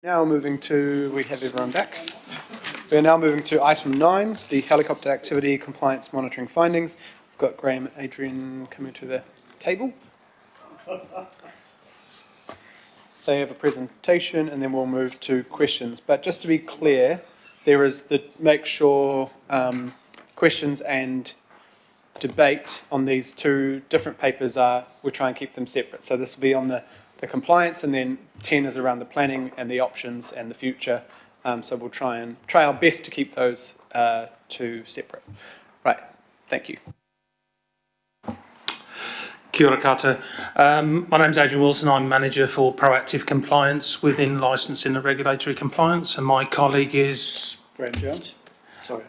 Now moving to, we have everyone back. We are now moving to item 9, the helicopter activity compliance monitoring findings. We've got Graham and Adrian coming to the table. They have a presentation and then we'll move to questions. But just to be clear, there is the make sure questions and debate on these two different papers we'll try and keep them separate. So this will be on the compliance, and then 10 is around the planning and the options and the future. So we'll try our best to keep those two separate. Right, thank you. Kia ora koutou. My name's Adrian Wilson. I'm manager for proactive compliance within licensing and regulatory compliance, and my colleague is Graham Jones. Sorry.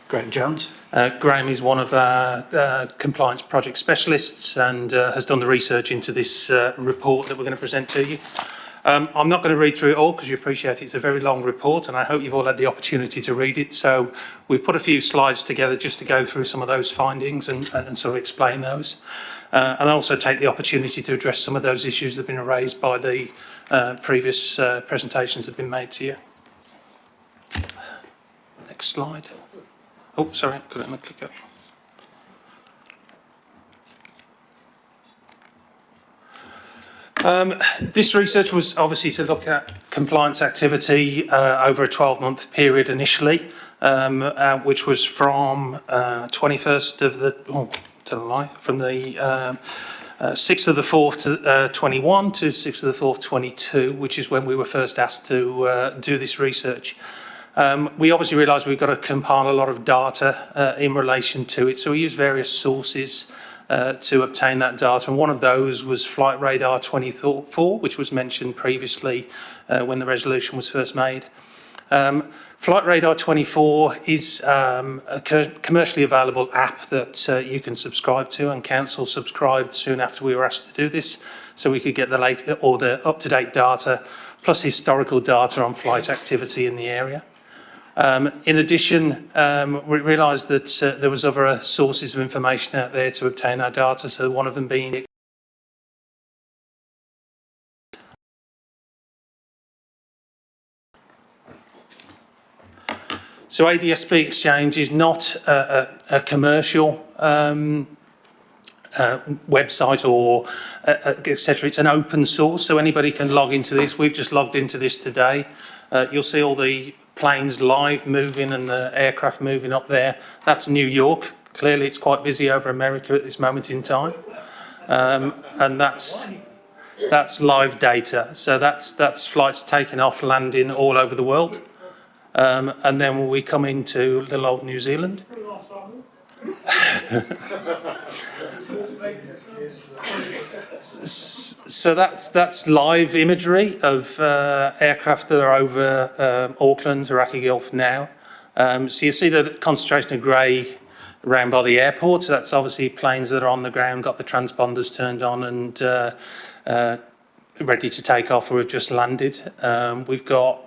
Graham Jones. Graham is one of our compliance project specialists and has done the research into this report that we're going to present to you. I'm not going to read through it all because you appreciate it's a very long report, and I hope you've all had the opportunity to read it. So we've put a few slides together just to go through some of those findings and sort of explain those. And also take the opportunity to address some of those issues that have been raised by the previous presentations that have been made to you. Next slide. Oh, sorry, let me click up. This research was obviously to look at compliance activity over a 12-month period initially, which was from 21st of the, from the 6th of the 4th, 21 to 6th of the 4th, 22, which is when we were first asked to do this research. We obviously realised we've got to compile a lot of data in relation to it, so we used various sources to obtain that data, and one of those was Flight Radar 24, which was mentioned previously when the resolution was first made. Flight Radar 24 is a commercially available app that you can subscribe to, and Council subscribed soon after we were asked to do this, so we could get the latest or the up-to-date data plus historical data on flight activity in the area. In addition, we realised that there was other sources of information out there to obtain our data, so one of them being So ADSB Exchange is not a commercial website or etc. It's an open source, so anybody can log into this. We've just logged into this today. You'll see all the planes live moving and the aircraft moving up there. That's New York. Clearly it's quite busy over America at this moment in time. And that's live data. So that's flights taking off, landing all over the world. And then when we come into little old New Zealand. So that's live imagery of aircraft that are over Auckland, Iraqi Gulf now. So you see the concentration of grey around by the airport. So that's obviously planes that are on the ground, got the transponders turned on and ready to take off or have just landed. We've got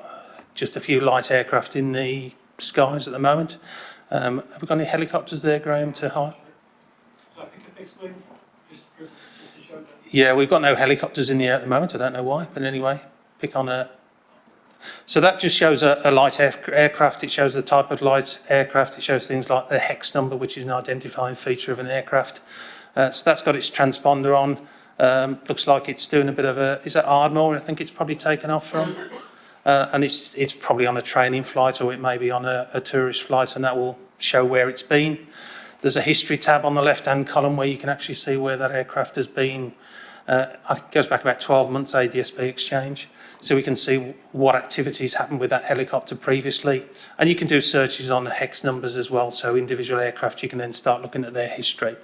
just a few light aircraft in the skies at the moment. Have we got any helicopters there, Graham, to hide? So I think a fixed wing, just to show that. Yeah, we've got no helicopters in the air at the moment. I don't know why, but anyway, pick on a. So that just shows a light aircraft. It shows the type of light aircraft. It shows things like the hex number, which is an identifying feature of an aircraft. So that's got its transponder on. Looks like it's doing a bit of a. Is that Ardmore? I think it's probably taken off from. And it's probably on a training flight, or it may be on a tourist flight, and that will show where it's been. There's a history tab on the left-hand column where you can actually see where that aircraft has been. I think it goes back about 12 months, ADSB Exchange. So we can see what activities happened with that helicopter previously. And you can do searches on the hex numbers as well, so individual aircraft, you can then start looking at their history.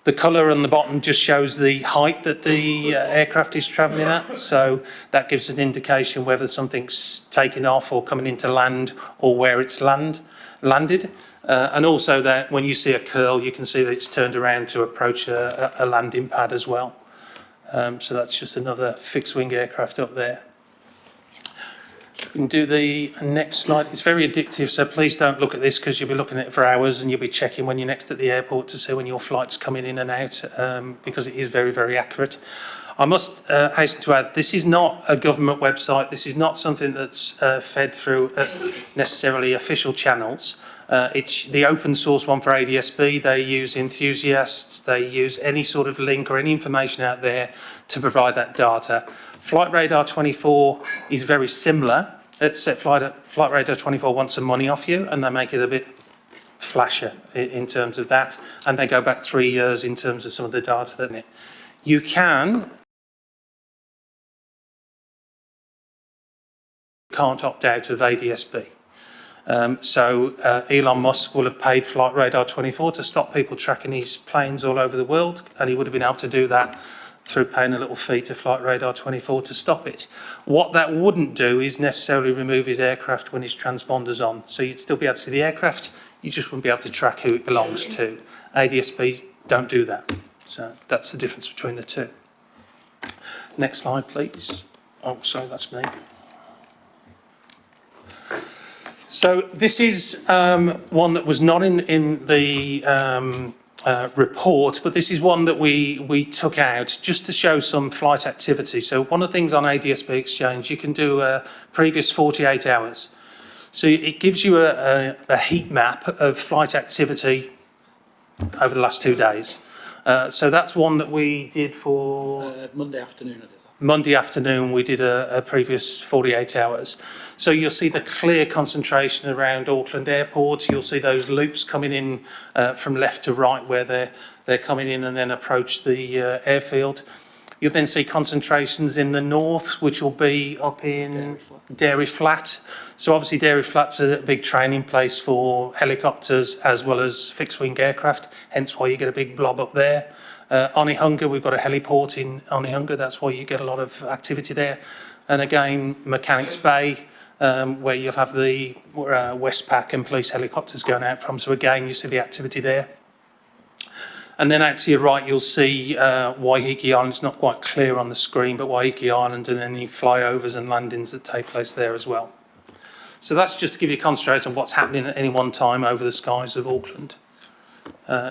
The colour on the bottom just shows the height that the aircraft is travelling at, so that gives an indication whether something's taking off or coming into land or where it's landed. And also that when you see a curl, you can see that it's turned around to approach a landing pad as well. So that's just another fixed-wing aircraft up there. We can do the next slide. It's very addictive, so please don't look at this because you'll be looking at it for hours and you'll be checking when you're next at the airport to see when your flight's coming in and out because it is very, very accurate. I must hasten to add, this is not a government website. This is not something that's fed through necessarily official channels. It's the open source one for ADSB. They use enthusiasts. They use any sort of link or any information out there to provide that data. Flight Radar 24 is very similar, except Flight Radar 24 wants some money off you, and they make it a bit flasher in terms of that, and they go back 3 years in terms of some of the data that in it. You can't opt out of ADSB. So Elon Musk will have paid Flight Radar 24 to stop people tracking his planes all over the world, and he would have been able to do that through paying a little fee to Flight Radar 24 to stop it. What that wouldn't do is necessarily remove his aircraft when his transponder's on. So you'd still be able to see the aircraft, you just wouldn't be able to track who it belongs to. ADSB don't do that. So that's the difference between the two. Next slide, please. Oh, sorry, that's me. So this is one that was not in the report, but this is one that we took out just to show some flight activity. So one of the things on ADSB Exchange, you can do a previous 48 hours. So it gives you a heat map of flight activity over the last 2 days. So that's one that we did for Monday afternoon, I did that. Monday afternoon. We did a previous 48 hours. So you'll see the clear concentration around Auckland Airport. You'll see those loops coming in from left to right where they're coming in and then approach the airfield. You'll then see concentrations in the north, which will be up in Dairy Flat. So obviously Dairy Flat's a big training place for helicopters as well as fixed-wing aircraft, hence why you get a big blob up there. Onehunga, we've got a heliport in Onehunga, that's why you get a lot of activity there. And again, Mechanics Bay, where you'll have the Westpac and police helicopters going out from. So again, you see the activity there. And then out to your right, you'll see Waiheke Island. It's not quite clear on the screen, but Waiheke Island and any flyovers and landings that take place there as well. So that's just to give you a concentrate on what's happening at any one time over the skies of Auckland.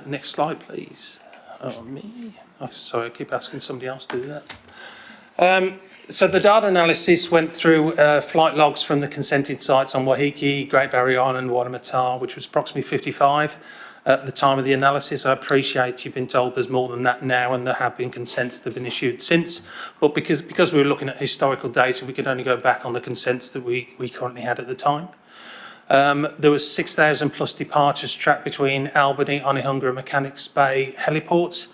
Next slide, please. Oh, me. Oh, sorry, I keep asking somebody else to do that. So the data analysis went through flight logs from the consented sites on Waiheke, Great Barrier Island, Waitemata, which was approximately 55 at the time of the analysis. I appreciate you've been told there's more than that now, and there have been consents that have been issued since. But because we were looking at historical data, we could only go back on the consents that we currently had at the time. There was 6,000 plus departures tracked between Albany, Onehunga and Mechanics Bay heliports.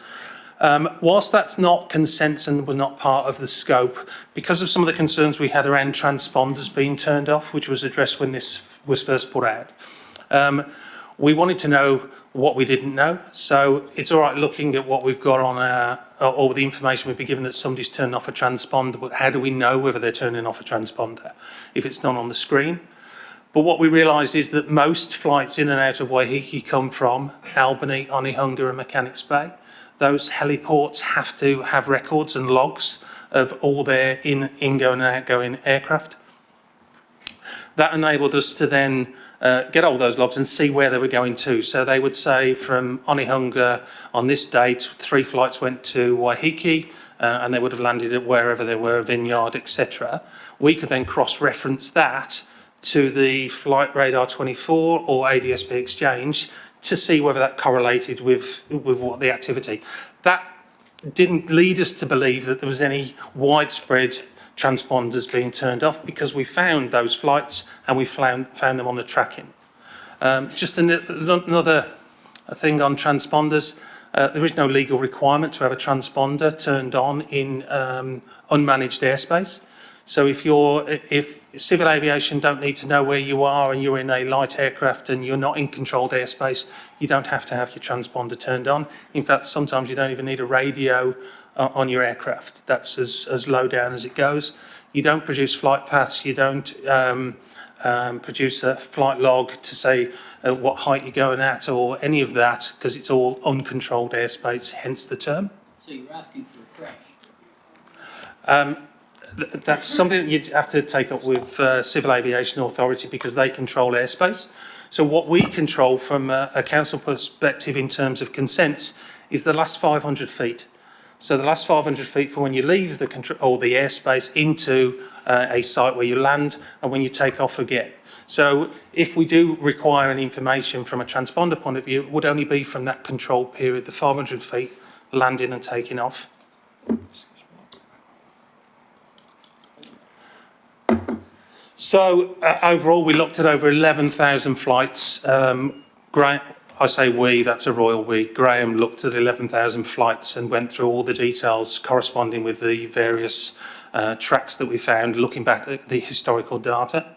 Whilst that's not consents and was not part of the scope, because of some of the concerns we had around transponders being turned off, which was addressed when this was first put out, we wanted to know what we didn't know. So it's all right looking at what we've got on or the information we've been given that somebody's turned off a transponder, but how do we know whether they're turning off a transponder if it's not on the screen? But what we realised is that most flights in and out of Waiheke come from Albany, Onehunga and Mechanics Bay. Those heliports have to have records and logs of all their ingoing and outgoing aircraft. That enabled us to then get all those logs and see where they were going to. So they would say from Onehunga on this date, 3 flights went to Waiheke, and they would have landed at wherever they were, Vineyard, etc. We could then cross-reference that to the Flight Radar 24 or ADSB Exchange to see whether that correlated with what the activity. That didn't lead us to believe that there was any widespread transponders being turned off, because we found those flights and we found them on the tracking. Just another thing on transponders, there is no legal requirement to have a transponder turned on in unmanaged airspace. So if civil aviation don't need to know where you are and you're in a light aircraft and you're not in controlled airspace, you don't have to have your transponder turned on. In fact, sometimes you don't even need a radio on your aircraft. That's as low down as it goes. You don't produce flight paths, you don't produce a flight log to say what height you're going at or any of that, because it's all uncontrolled airspace, hence the term. So you're asking for a crash? That's something that you'd have to take up with Civil Aviation Authority, because they control airspace. So what we control from a council perspective in terms of consents is the last 500 feet. So the last 500 feet from when you leave the control or the airspace into a site where you land and when you take off again. So if we do require any information from a transponder point of view, it would only be from that control period, the 500 feet landing and taking off. So overall, we looked at over 11,000 flights. I say we, that's a royal we. Graham looked at 11,000 flights and went through all the details corresponding with the various tracks that we found, looking back at the historical data.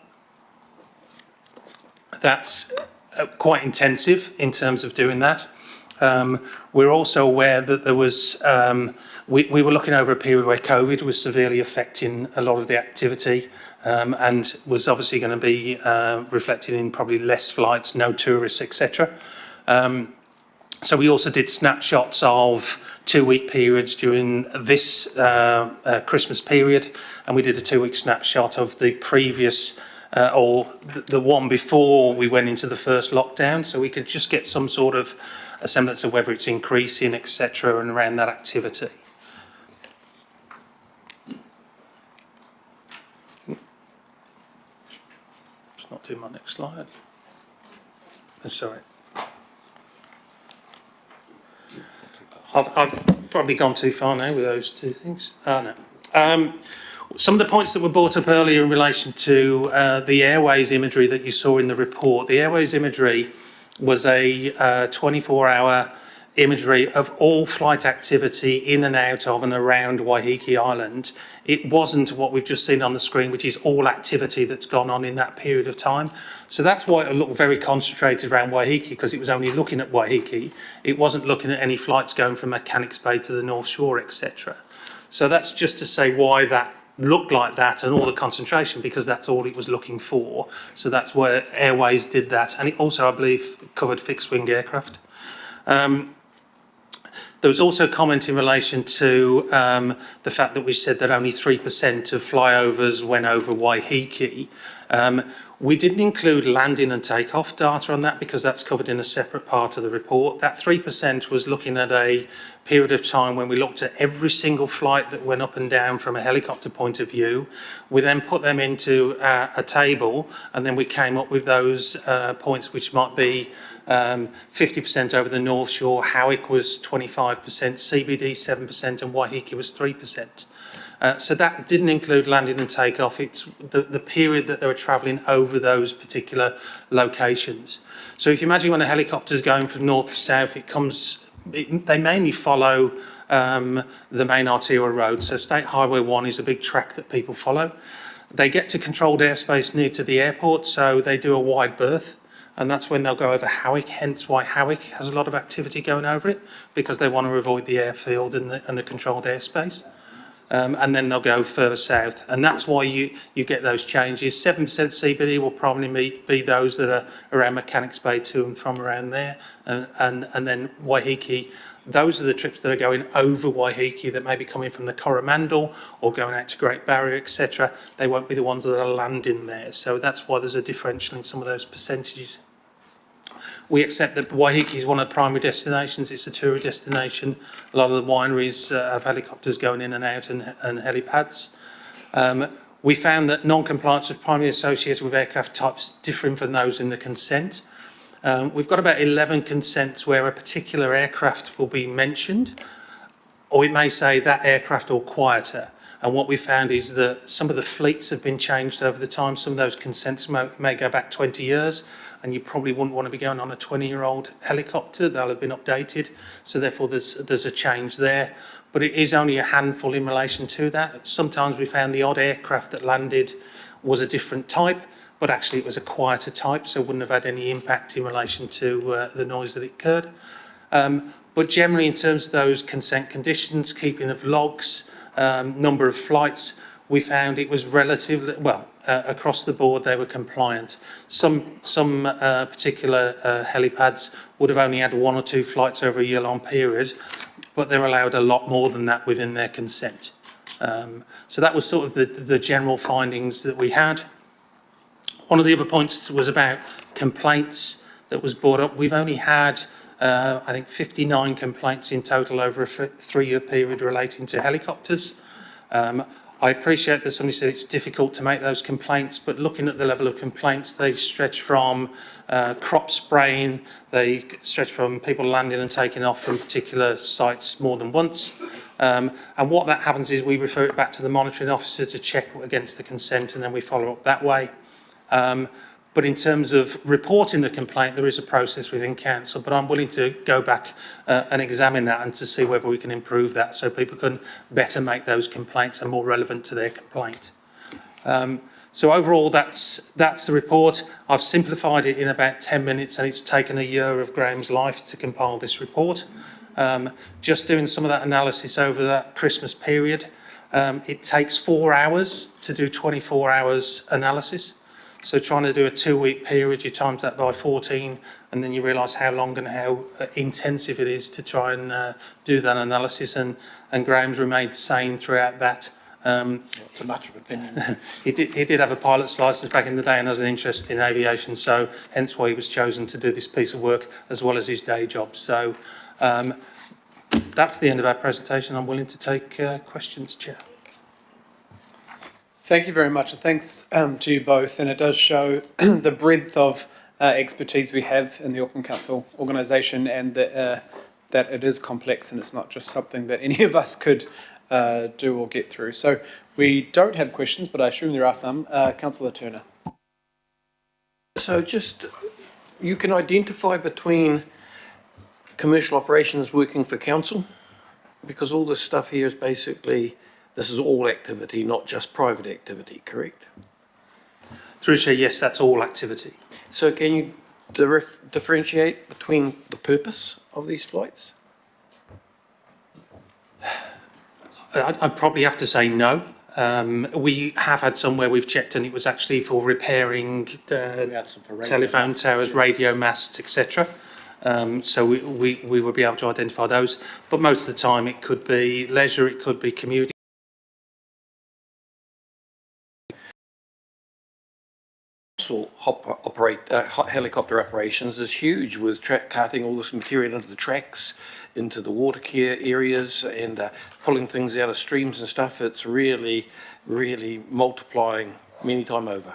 That's quite intensive in terms of doing that. We're also aware that there was, we were looking over a period where COVID was severely affecting a lot of the activity and was obviously going to be reflected in probably less flights, no tourists, etc. So we also did snapshots of 2-week periods during this Christmas period, and we did a 2-week snapshot of the previous or the one before we went into the first lockdown, so we could just get some sort of a semblance of whether it's increasing, etc., and around that activity. It's not doing my next slide. Oh, sorry. I've probably gone too far now with those two things. Oh, no. Some of the points that were brought up earlier in relation to the airways imagery that you saw in the report. The airways imagery was a 24-hour imagery of all flight activity in and out of and around Waiheke Island. It wasn't what we've just seen on the screen, which is all activity that's gone on in that period of time. So that's why it looked very concentrated around Waiheke, because it was only looking at Waiheke. It wasn't looking at any flights going from Mechanics Bay to the North Shore, etc. So that's just to say why that looked like that and all the concentration, because that's all it was looking for. So that's where Airways did that. And it also, I believe, covered fixed-wing aircraft. There was also comment in relation to the fact that we said that only 3% of flyovers went over Waiheke. We didn't include landing and takeoff data on that because that's covered in a separate part of the report. That 3% was looking at a period of time when we looked at every single flight that went up and down from a helicopter point of view. We then put them into a table, and then we came up with those points, which might be 50% over the North Shore, Howick was 25%, CBD 7%, and Waiheke was 3%. So that didn't include landing and takeoff. It's the period that they were travelling over those particular locations. So if you imagine when a helicopter is going from north to south, they mainly follow the main arterial road. So State Highway 1 is a big track that people follow. They get to controlled airspace near to the airport, so they do a wide berth. And that's when they'll go over Howick, hence why Howick has a lot of activity going over it, because they want to avoid the airfield and the controlled airspace. And then they'll go further south. And that's why you get those changes. 7% CBD will probably be those that are around Mechanics Bay to and from around there. And then Waiheke, those are the trips that are going over Waiheke that may be coming from the Coromandel or going out to Great Barrier, etc. They won't be the ones that are landing there. So that's why there's a differential in some of those percentages. We accept that Waiheke is one of the primary destinations. It's a tourist destination. A lot of the wineries have helicopters going in and out and helipads. We found that non-compliance was primarily associated with aircraft types differing from those in the consent. We've got about 11 consents where a particular aircraft will be mentioned, or it may say that aircraft or quieter. And what we found is that some of the fleets have been changed over the time. Some of those consents may go back 20 years, and you probably wouldn't want to be going on a 20-year-old helicopter. They'll have been updated, so therefore there's a change there. But it is only a handful in relation to that. Sometimes we found the odd aircraft that landed was a different type, but actually it was a quieter type, so wouldn't have had any impact in relation to the noise that it occurred. But generally, in terms of those consent conditions, keeping of logs, number of flights, we found it was relatively, across the board they were compliant. Some particular helipads would have only had 1 or 2 flights over a year-long period, but they're allowed a lot more than that within their consent. So that was sort of the general findings that we had. One of the other points was about complaints that was brought up. We've only had I think 59 complaints in total over a 3-year period relating to helicopters. I appreciate that somebody said it's difficult to make those complaints, but looking at the level of complaints, they stretch from crop spraying, they stretch from people landing and taking off from particular sites more than once. And what that happens is we refer it back to the monitoring officer to check against the consent, and then we follow up that way. But in terms of reporting the complaint, there is a process within council, but I'm willing to go back and examine that and to see whether we can improve that so people can better make those complaints and more relevant to their complaint. So overall, that's the report. I've simplified it in about 10 minutes, and it's taken a year of Graham's life to compile this report. Just doing some of that analysis over that Christmas period, it takes 4 hours to do 24 hours analysis. So trying to do a 2-week period, you times that by 14, and then you realise how long and how intensive it is to try and do that analysis. And Graham's remained sane throughout that. Not so much of opinion. He did have a pilot's licence back in the day and has an interest in aviation, so hence why he was chosen to do this piece of work as well as his day job. So that's the end of our presentation. I'm willing to take questions, Chair. Thank you very much, and thanks to you both. And it does show the breadth of expertise we have in the Auckland Council organisation, and that it is complex and it's not just something that any of us could do or get through. So we don't have questions, but I assume there are some. Councillor Turner. So just, you can identify between commercial operations working for council, because all this stuff here is basically, this is all activity, not just private activity, correct? Through Chair, yes, that's all activity. So can you differentiate between the purpose of these flights? I'd probably have to say no. We have had some where we've checked and it was actually for repairing telephone towers, radio masts, etc. So we would be able to identify those. But most of the time it could be leisure, it could be commuting. Helicopter operations is huge, with carting all this material into the tracks, into the water care areas, and pulling things out of streams and stuff. It's really, really multiplying many times over.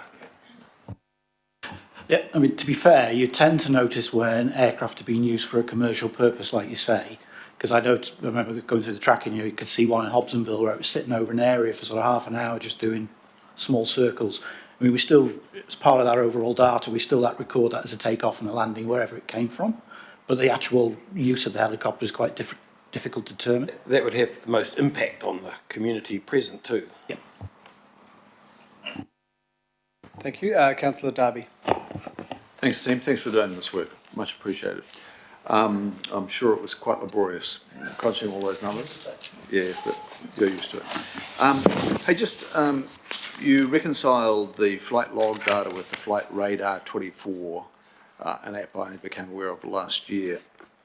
Yeah, I mean, to be fair, you tend to notice when aircraft are being used for a commercial purpose, like you say, because I remember going through the tracking, you could see one in Hobsonville where it was sitting over an area for sort of half an hour just doing small circles. I mean, we still, as part of that overall data, we still record that as a takeoff and a landing wherever it came from. But the actual use of the helicopter is quite difficult to determine. That would have the most impact on the community present too. Yep. Thank you. Councillor Darby. Thanks, team. Thanks for doing this work. Much appreciated. I'm sure it was quite laborious, crunching all those numbers. Yeah, but you're used to it. Hey, you reconciled the flight log data with the flight radar 24, and that I only became aware of last year.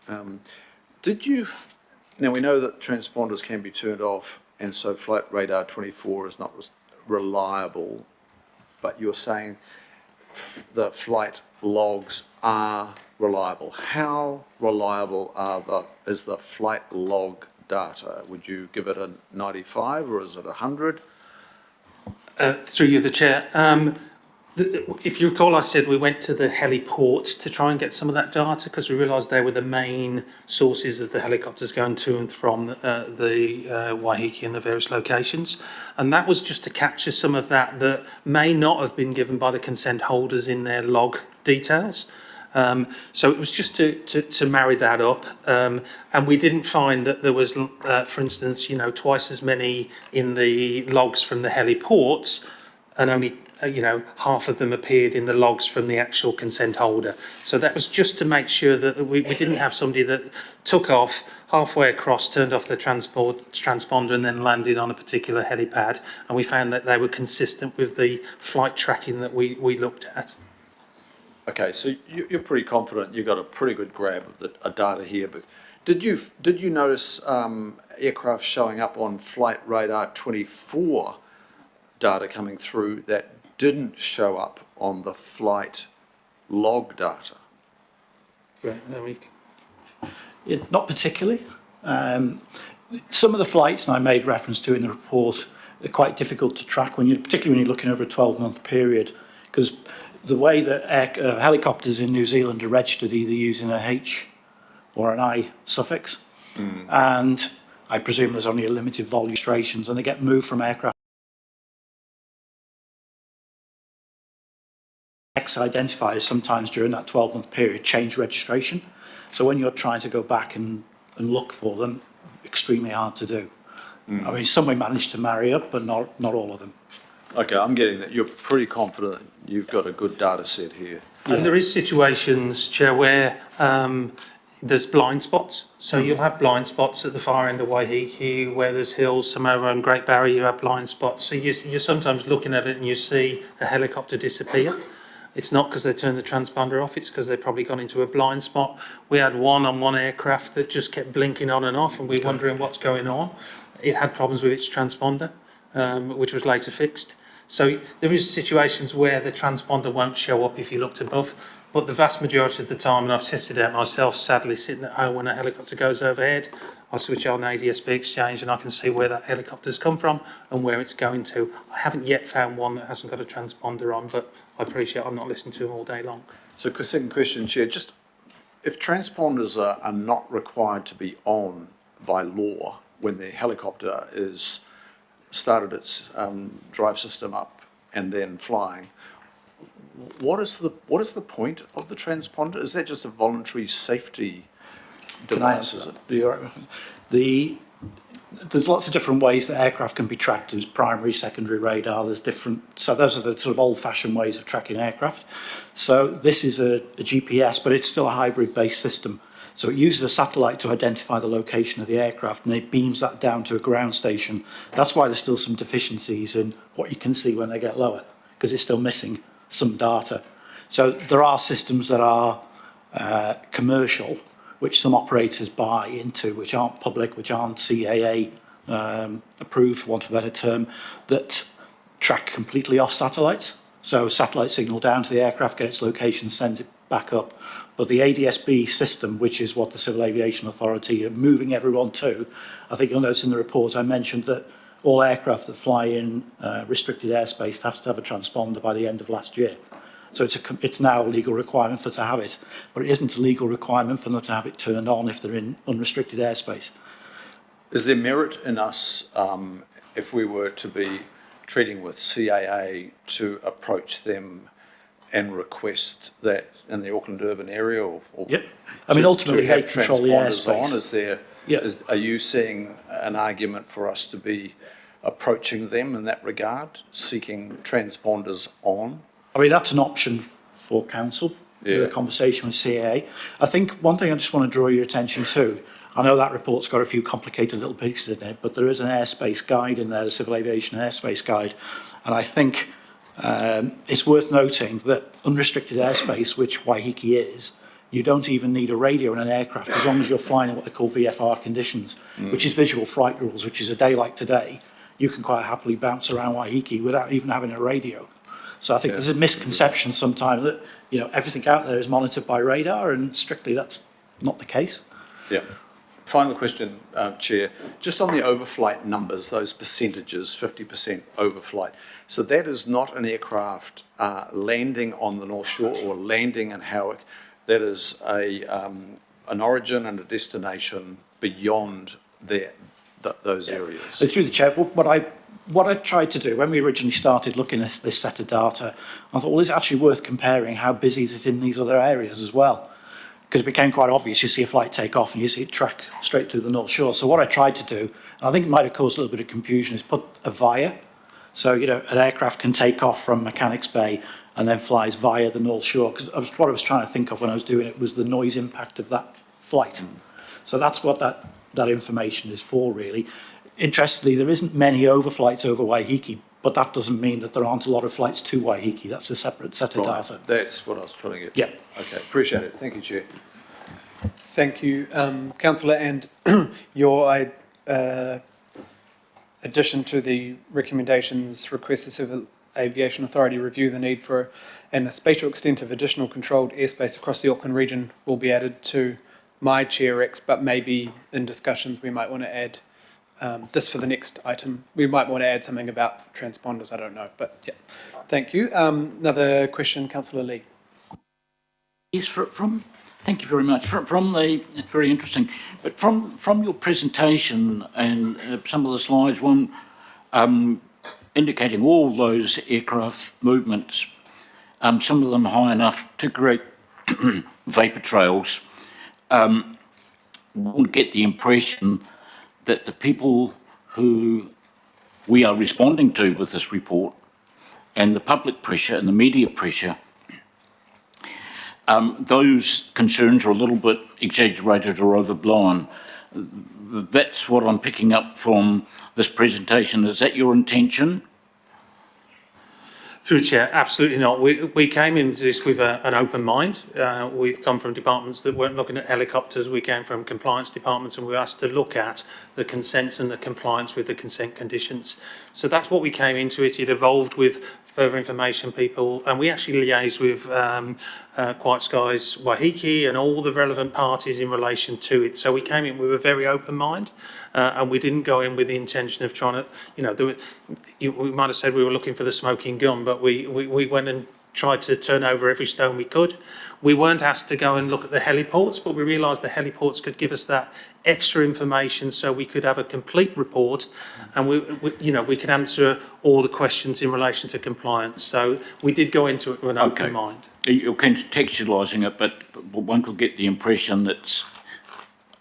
Now we know that transponders can be turned off, and so flight radar 24 is not reliable, but you're saying the flight logs are reliable. How reliable is the flight log data? Would you give it a 95 or is it 100? Through you, the Chair. If you recall, I said we went to the heliports to try and get some of that data because we realised they were the main sources of the helicopters going to and from the Waiheke and the various locations. And that was just to capture some of that may not have been given by the consent holders in their log details. So it was just to marry that up, and we didn't find that there was, for instance, twice as many in the logs from the heliports, and only half of them appeared in the logs from the actual consent holder. So that was just to make sure that we didn't have somebody that took off halfway across, turned off the transponder, and then landed on a particular helipad. And we found that they were consistent with the flight tracking that we looked at. Okay, so you're pretty confident you got a pretty good grab of the data here, but did you notice aircraft showing up on flight radar 24 data coming through that didn't show up on the flight log data? Right, Not particularly. Some of the flights, and I made reference to in the report, are quite difficult to track, particularly when you're looking over a 12-month period, because the way that helicopters in New Zealand are registered, either using a H or an I suffix, and I presume there's only a limited volume of registrations, and they get moved from aircraft. X identifiers sometimes during that 12-month period change registration. So when you're trying to go back and look for them, extremely hard to do. I mean, some we managed to marry up, but not all of them. Okay, I'm getting that. You're pretty confident you've got a good data set here. And there is situations, Chair, where there's blind spots. So you'll have blind spots at the far end of Waiheke, where there's hills, some over on Great Barrier, you have blind spots. So you're sometimes looking at it and you see a helicopter disappear. It's not because they turned the transponder off, it's because they've probably gone into a blind spot. We had one on one aircraft that just kept blinking on and off, and we were wondering what's going on. It had problems with its transponder, which was later fixed. So there is situations where the transponder won't show up if you looked above, but the vast majority of the time, and I've tested it out myself, sadly, sitting at home when a helicopter goes overhead, I switch on ADSB exchange and I can see where that helicopter's come from and where it's going to. I haven't yet found one that hasn't got a transponder on, but I appreciate I'm not listening to them all day long. So, second question, Chair, just if transponders are not required to be on by law when the helicopter is started its drive system up and then flying, what is the point of the transponder? Is that just a voluntary safety device? Is it? There's lots of different ways that aircraft can be tracked. There's primary, secondary radar. There's different. So those are the sort of old-fashioned ways of tracking aircraft. So this is a GPS, but it's still a hybrid-based system. So it uses a satellite to identify the location of the aircraft, and it beams that down to a ground station. That's why there's still some deficiencies in what you can see when they get lower, because it's still missing some data. So there are systems that are commercial, which some operators buy into, which aren't public, which aren't CAA approved, for want of a better term, that track completely off satellites. So satellite signal down to the aircraft, get its location, sends it back up. But the ADSB system, which is what the Civil Aviation Authority are moving everyone to, I think you'll notice in the report I mentioned that all aircraft that fly in restricted airspace has to have a transponder by the end of last year. So it's now a legal requirement for to have it, but it isn't a legal requirement for them to have it turned on if they're in unrestricted airspace. Is there merit in us, if we were to be treating with CAA, to approach them and request that in the Auckland urban area, or Yep. I mean, ultimately, to have they control the transponders airspace. on? Are you seeing an argument for us to be approaching them in that regard, seeking transponders on? I mean, that's an option for council, with a conversation with CAA. I think one thing I just want to draw your attention to, I know that report's got a few complicated little pieces in it, but there is an airspace guide in there, the Civil Aviation Airspace Guide, and I think it's worth noting that unrestricted airspace, which Waiheke is, you don't even need a radio in an aircraft as long as you're flying in what they call VFR conditions, which is visual flight rules, which is a day like today. You can quite happily bounce around Waiheke without even having a radio. So I think there's a misconception sometimes that, you know, everything out there is monitored by radar, and strictly that's not the case. Yeah. Final question, Chair. Just on the overflight numbers, those percentages, 50% overflight. So that is not an aircraft landing on the North Shore or landing in Howick. That is an origin and a destination beyond those areas. So through the chair, what I tried to do when we originally started looking at this set of data, I thought, well, it's actually worth comparing how busy is it in these other areas as well. Because it became quite obvious, you see a flight take off and you see it track straight through the North Shore. So what I tried to do, and I think it might have caused a little bit of confusion, is put a via. So, you know, an aircraft can take off from Mechanics Bay and then flies via the North Shore. Because what I was trying to think of when I was doing it was the noise impact of that flight. So that's what that information is for, really. Interestingly, there isn't many overflights over Waiheke, but that doesn't mean that there aren't a lot of flights to Waiheke. That's a separate set of data. That's what I was trying to get. Yeah. Okay, appreciate it. Thank you, Chair. Thank you, Councillor, and your addition to the recommendations request the Civil Aviation Authority review the need for a spatial extent of additional controlled airspace across the Auckland region will be added to my chair recs, but maybe in discussions we might want to add this for the next item. We might want to add something about transponders. I don't know, but yeah. Thank you. Another question, Councillor Lee. Yes, thank you very much. It's very interesting, but from your presentation and some of the slides, one indicating all those aircraft movements, some of them high enough to create vapour trails, one get the impression that the people who we are responding to with this report and the public pressure and the media pressure, those concerns are a little bit exaggerated or overblown. That's what I'm picking up from this presentation. Is that your intention? Through Chair, absolutely not. We came into this with an open mind. We've come from departments that weren't looking at helicopters. We came from compliance departments and we were asked to look at the consents and the compliance with the consent conditions. So that's what we came into it. It evolved with further information people, and we actually liaised with Quiet Skies Waiheke and all the relevant parties in relation to it. So we came in with a very open mind, and we didn't go in with the intention of trying to, we might have said we were looking for the smoking gun, but we went and tried to turn over every stone we could. We weren't asked to go and look at the heliports, but we realised the heliports could give us that extra information so we could have a complete report and we could answer all the questions in relation to compliance. So we did go into it with an open mind. You're contextualising it, but one could get the impression that's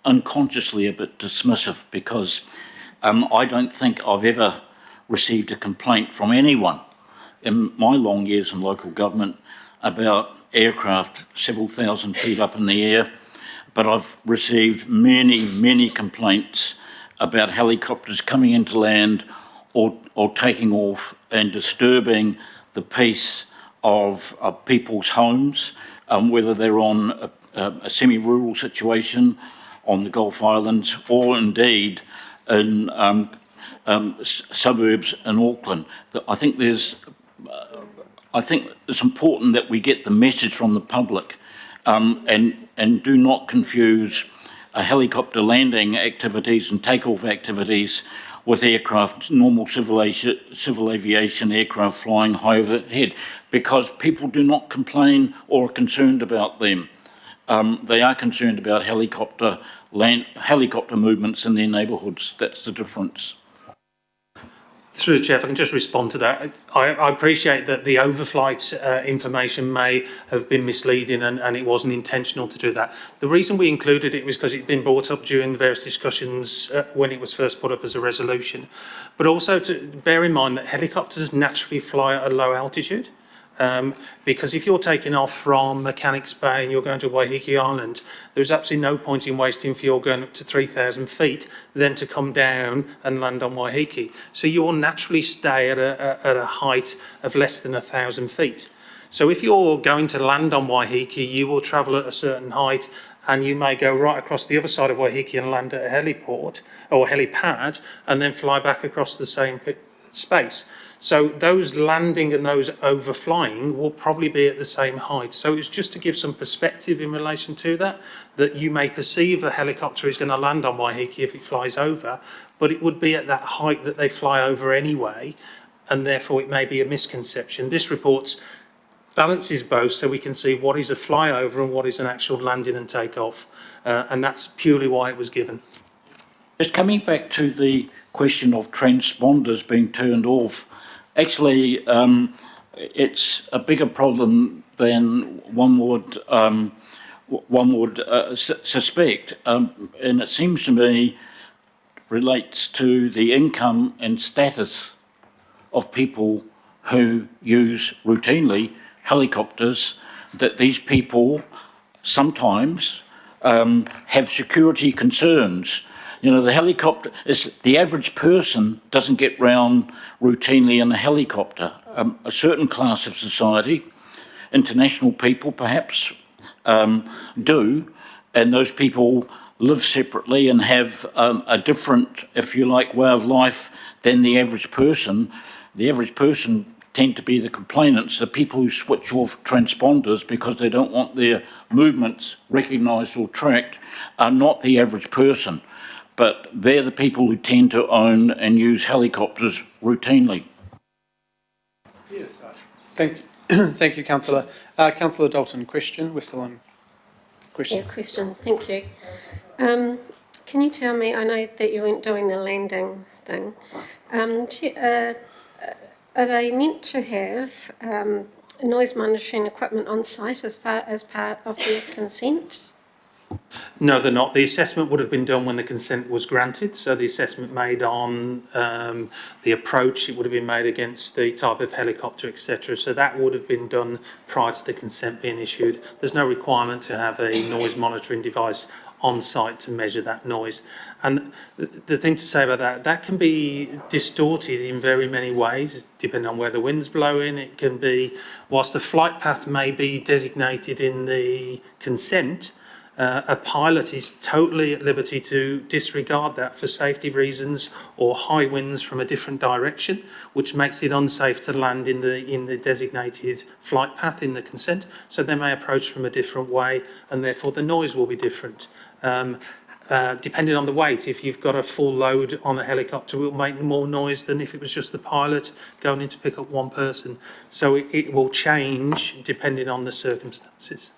unconsciously a bit dismissive because I don't think I've ever received a complaint from anyone in my long years in local government about aircraft several thousand feet up in the air, but I've received many complaints about helicopters coming into land or taking off and disturbing the peace of people's homes, whether they're on a semi-rural situation on the Gulf Islands or indeed in suburbs in Auckland. I think it's important that we get the message from the public and do not confuse helicopter landing activities and takeoff activities with aircraft, normal civil aviation aircraft flying high overhead, because people do not complain or are concerned about them. They are concerned about helicopter movements in their neighbourhoods. That's the difference. Through the Chair, if I can just respond to that. I appreciate that the overflight information may have been misleading and it wasn't intentional to do that. The reason we included it was because it'd been brought up during various discussions when it was first put up as a resolution. But also to bear in mind that helicopters naturally fly at a low altitude. Because if you're taking off from Mechanics Bay and you're going to Waiheke Island, there's absolutely no point in wasting fuel going up to 3,000 feet then to come down and land on Waiheke. So you will naturally stay at a height of less than 1,000 feet. So if you're going to land on Waiheke, you will travel at a certain height and you may go right across the other side of Waiheke and land at a heliport or helipad and then fly back across the same space. So those landing and those overflying will probably be at the same height. So it's just to give some perspective in relation to that you may perceive a helicopter is going to land on Waiheke if it flies over, but it would be at that height that they fly over anyway, and therefore it may be a misconception. This report balances both so we can see what is a flyover and what is an actual landing and takeoff, and that's purely why it was given. Just coming back to the question of transponders being turned off, actually, it's a bigger problem than one would suspect, and it seems to me relates to the income and status of people who use routinely helicopters. That these people sometimes have security concerns. You know, the average person doesn't get round routinely in a helicopter. A certain class of society, international people perhaps, do, and those people live separately and have a different, if you like, way of life than the average person. The average person tend to be the complainants, the people who switch off transponders because they don't want their movements recognised or tracked, are not the average person, but they're the people who tend to own and use helicopters routinely. Thank you, Councillor. Councillor Dalton, question? We're still on Yeah, questions. question. Thank you. Can you tell me, I know that you weren't doing the landing thing, are they meant to have noise monitoring equipment on site as part of their consent? No, they're not. The assessment would have been done when the consent was granted. So the assessment made on the approach, it would have been made against the type of helicopter, etc. So that would have been done prior to the consent being issued. There's no requirement to have a noise monitoring device on site to measure that noise. And the thing to say about that, that can be distorted in very many ways, depending on where the wind's blowing. It can be, whilst the flight path may be designated in the consent, a pilot is totally at liberty to disregard that for safety reasons or high winds from a different direction, which makes it unsafe to land in the designated flight path in the consent. So they may approach from a different way, and therefore the noise will be different. Depending on the weight, if you've got a full load on a helicopter, it will make more noise than if it was just the pilot going in to pick up one person. So it will change depending on the circumstances.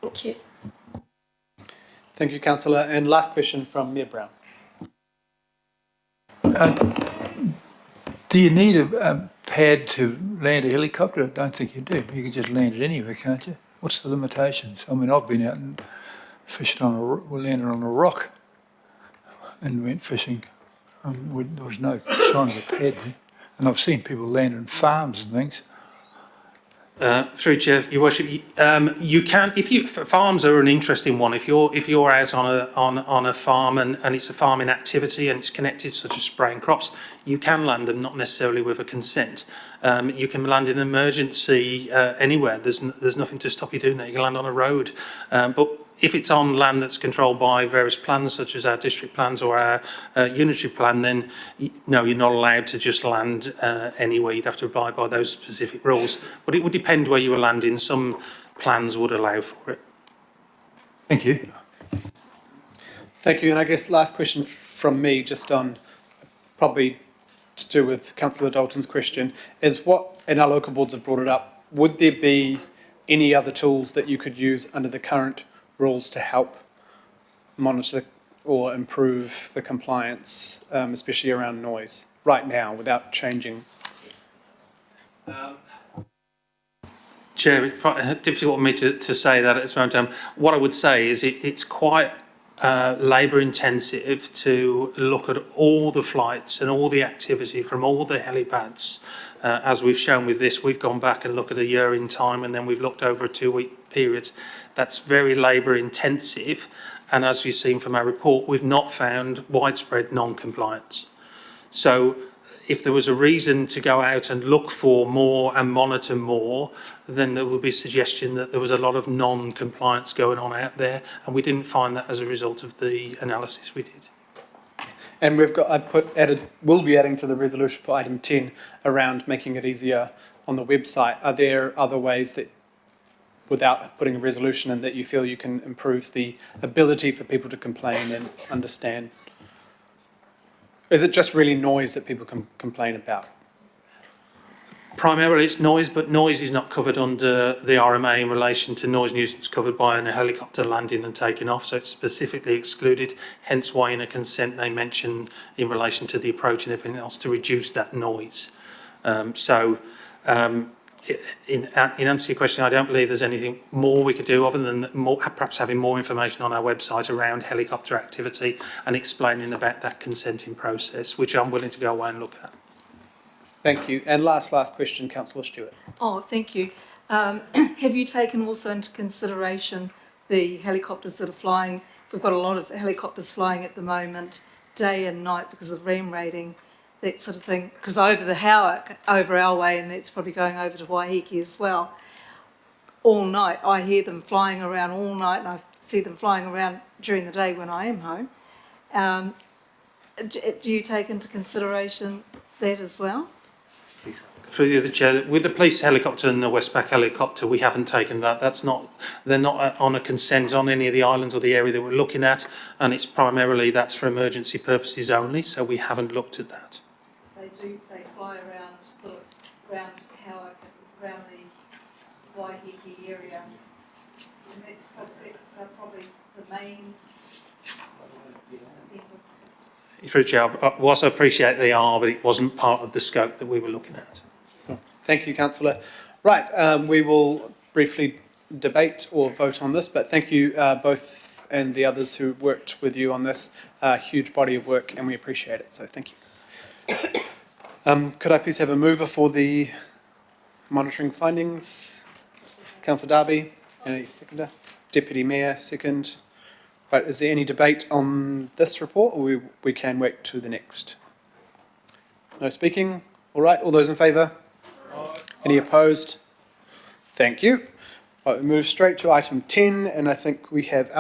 Thank you. Thank you, Councillor. And last question from Mayor Brown. Do you need a pad to land a helicopter? I don't think you do. You can just land it anywhere, can't you? What's the limitations? I mean, I've been out and fished on landed on a rock and went fishing. There was no sign of a pad there. And I've seen people land in farms and things. Through Chair, Your Worship, you can, farms are an interesting one. If you're out on a farm and it's a farming activity and it's connected, such as spraying crops, you can land them, not necessarily with a consent. You can land in an emergency anywhere. There's nothing to stop you doing that. You can land on a road, but if it's on land that's controlled by various plans, such as our district plans or our unitary plan, then no, you're not allowed to just land anywhere. You'd have to abide by those specific rules. But it would depend where you were landing. Some plans would allow for it. Thank you. Thank you. And I guess last question from me, just on probably to do with Councillor Dalton's question, is what, and our local boards have brought it up, would there be any other tools that you could use under the current rules to help monitor or improve the compliance, especially around noise, right now, without changing? Chair, it's difficult for me to say that at this moment in time. What I would say is it's quite labour intensive to look at all the flights and all the activity from all the helipads. As we've shown with this, we've gone back and looked at a year in time, and then we've looked over a 2-week period. That's very labour intensive, and as you've seen from our report, we've not found widespread non-compliance. So if there was a reason to go out and look for more and monitor more, then there would be a suggestion that there was a lot of non-compliance going on out there, and we didn't find that as a result of the analysis we did. And we've got, we'll be adding to the resolution for item 10 around making it easier on the website. Are there other ways that, without putting a resolution in, that you feel you can improve the ability for people to complain and understand? Is it just really noise that people can complain about? Primarily it's noise, but noise is not covered under the RMA in relation to noise nuisance covered by a helicopter landing and taking off, so it's specifically excluded, hence why in a consent they mention in relation to the approach and everything else to reduce that noise. In answer to your question, I don't believe there's anything more we could do other than perhaps having more information on our website around helicopter activity and explaining about that consenting process, which I'm willing to go away and look at. Thank you. And last question, Councillor Stewart. Oh, thank you. Have you taken also into consideration the helicopters that are flying? We've got a lot of helicopters flying at the moment, day and night, because of REM rating, that sort of thing. Because over our way, and it's probably going over to Waiheke as well, all night. I hear them flying around all night, and I see them flying around during the day when I am home. Do you take into consideration that as well? Through the chair, with the police helicopter and the Westpac helicopter, we haven't taken that. They're not on a consent on any of the islands or the area that we're looking at, and it's primarily that's for emergency purposes only. So we haven't looked at that. They fly around sort of around around the Waiheke area. And that's probably the main purpose. Through the chair, whilst I appreciate they are, but it wasn't part of the scope that we were looking at. Thank you, councillor. Right, we will briefly debate or vote on this, but thank you both and the others who worked with you on this huge body of work, and we appreciate it, so thank you. Could I please have a mover for the monitoring findings? Councillor Darby, any seconder? Deputy Mayor, second. Right, is there any debate on this report, or we can wait to the next? No speaking? All right, all those in favour? Any opposed? Thank you. Right, we move straight to item 10, and I think we have